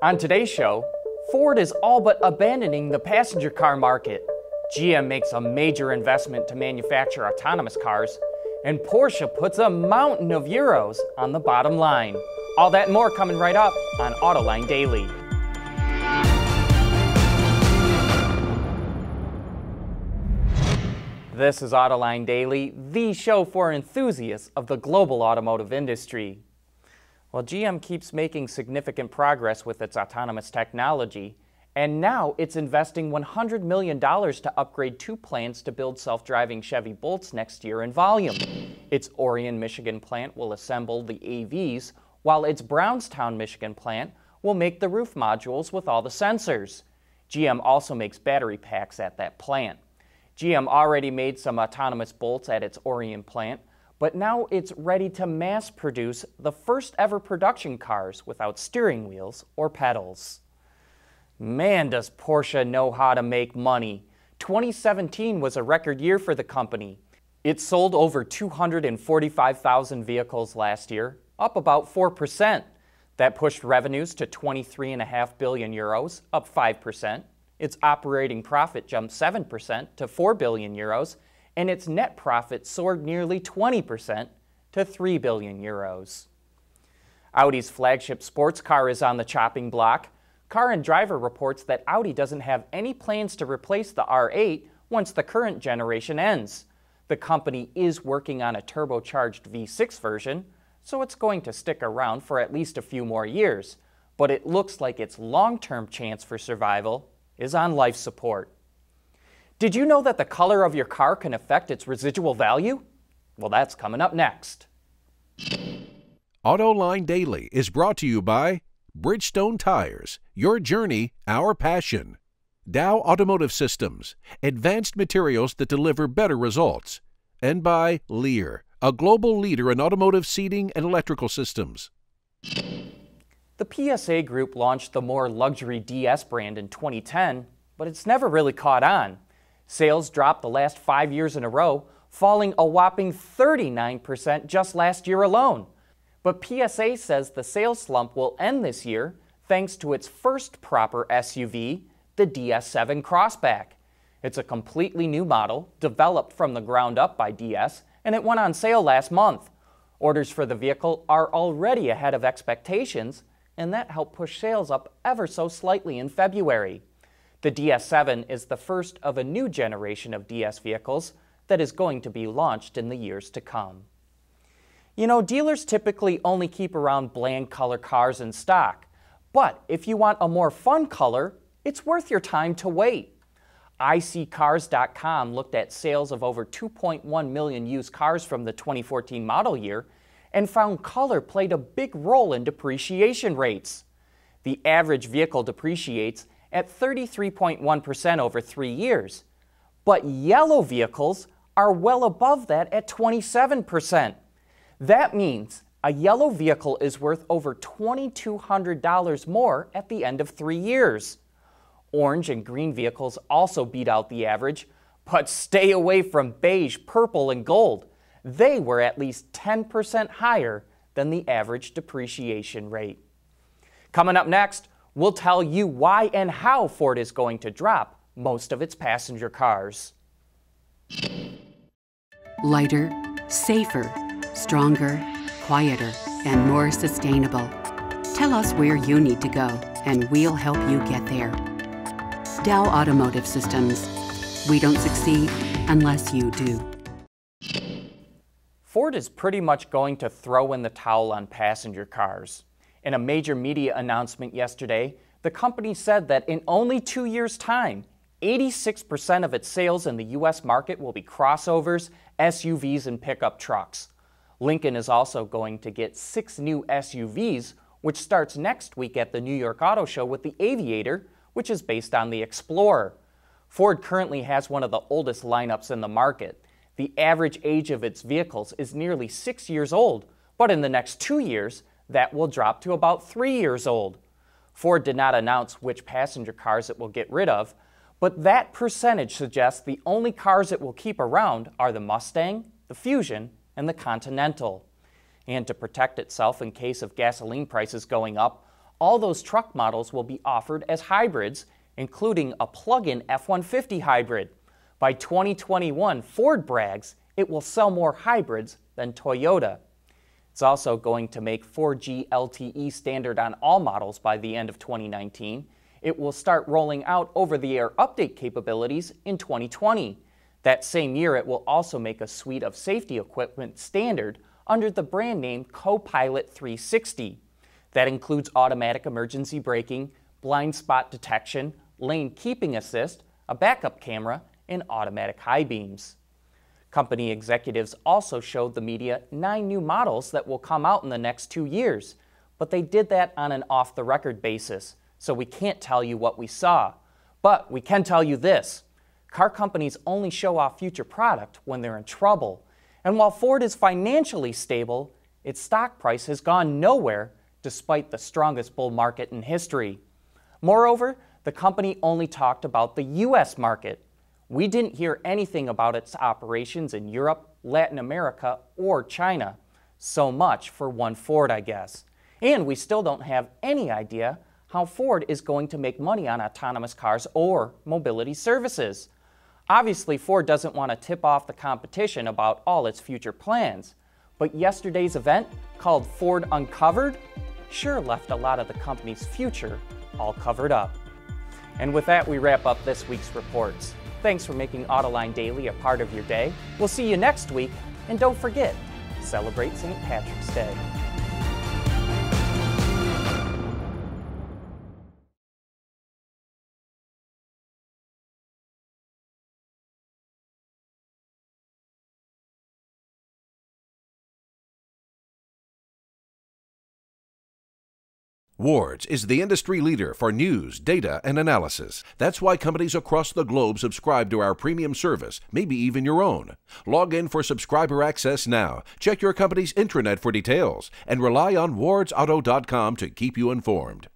On today's show, Ford is all but abandoning the passenger car market. GM makes a major investment to manufacture autonomous cars, and Porsche puts a mountain of euros on the bottom line. All that and more coming right up on Autoline Daily. This is Autoline Daily, the show for enthusiasts of the global automotive industry. Well, GM keeps making significant progress with its autonomous technology, and now it's investing $100 million to upgrade two plants to build self-driving Chevy Bolts next year in volume. Its Orion, Michigan plant will assemble the AVs, while its Brownstown, Michigan plant will make the roof modules with all the sensors. GM also makes battery packs at that plant. GM already made some autonomous bolts at its Orion plant, but now it's ready to mass produce the first ever production cars without steering wheels or pedals. Man, does Porsche know how to make money. 2017 was a record year for the company. It sold over 245,000 vehicles last year, up about 4%. That pushed revenues to 23.5 billion euros, up 5%. Its operating profit jumped 7% to 4 billion euros, and its net profit soared nearly 20% to 3 billion euros. Audi's flagship sports car is on the chopping block. Car and Driver reports that Audi doesn't have any plans to replace the R8 once the current generation ends. The company is working on a turbocharged V6 version, so it's going to stick around for at least a few more years, but it looks like its long-term chance for survival is on life support. Did you know that the color of your car can affect its residual value? Well, that's coming up next. Autoline Daily is brought to you by Bridgestone Tires, your journey, our passion. Dow Automotive Systems, advanced materials that deliver better results. And by Lear, a global leader in automotive seating and electrical systems. The PSA Group launched the more luxury DS brand in 2010, but it's never really caught on. Sales dropped the last 5 years in a row, falling a whopping 39% just last year alone. But PSA says the sales slump will end this year thanks to its first proper SUV, the DS7 Crossback. It's a completely new model, developed from the ground up by DS, and it went on sale last month. Orders for the vehicle are already ahead of expectations, and that helped push sales up ever so slightly in February. The DS7 is the first of a new generation of DS vehicles that is going to be launched in the years to come. You know, dealers typically only keep around bland color cars in stock, but if you want a more fun color, it's worth your time to wait. iSeeCars.com looked at sales of over 2.1 million used cars from the 2014 model year and found color played a big role in depreciation rates. The average vehicle depreciates at 33.1% over 3 years, but yellow vehicles are well above that at 27%. That means a yellow vehicle is worth over $2,200 more at the end of 3 years. Orange and green vehicles also beat out the average, but stay away from beige, purple, and gold. They were at least 10% higher than the average depreciation rate. Coming up next, we'll tell you why and how Ford is going to drop most of its passenger cars. Lighter, safer, stronger, quieter, and more sustainable. Tell us where you need to go, and we'll help you get there. Dow Automotive Systems. We don't succeed unless you do. Ford is pretty much going to throw in the towel on passenger cars. In a major media announcement yesterday, the company said that in only 2 years' time, 86% of its sales in the U.S. market will be crossovers, SUVs, and pickup trucks. Lincoln is also going to get 6 new SUVs, which starts next week at the New York Auto Show with the Aviator, which is based on the Explorer. Ford currently has one of the oldest lineups in the market. The average age of its vehicles is nearly 6 years old, but in the next 2 years, that will drop to about 3 years old. Ford did not announce which passenger cars it will get rid of, but that percentage suggests the only cars it will keep around are the Mustang, the Fusion, and the Continental. And to protect itself in case of gasoline prices going up, All those truck models will be offered as hybrids, including a plug-in F-150 hybrid. By 2021, Ford brags it will sell more hybrids than Toyota. It's also going to make 4G LTE standard on all models by the end of 2019. It will start rolling out over-the-air update capabilities in 2020. That same year, it will also make a suite of safety equipment standard under the brand name Co-Pilot 360. That includes automatic emergency braking, blind spot detection, lane keeping assist, a backup camera, and automatic high beams. Company executives also showed the media 9 new models that will come out in the next 2 years, but they did that on an off-the-record basis, so we can't tell you what we saw. But we can tell you this: car companies only show off future product when they're in trouble. And while Ford is financially stable, its stock price has gone nowhere despite the strongest bull market in history. Moreover, the company only talked about the U.S. market. We didn't hear anything about its operations in Europe, Latin America, or China. So much for one Ford, I guess. And we still don't have any idea how Ford is going to make money on autonomous cars or mobility services. Obviously, Ford doesn't want to tip off the competition about all its future plans. But yesterday's event, called Ford Uncovered, sure left a lot of the company's future all covered up. And with that, we wrap up this week's reports. Thanks for making Autoline Daily a part of your day. We'll see you next week, and don't forget, celebrate St. Patrick's Day. Wards is the industry leader for news, data, and analysis. That's why companies across the globe subscribe to our premium service, maybe even your own. Log in for subscriber access now, check your company's intranet for details, and rely on wardsauto.com to keep you informed.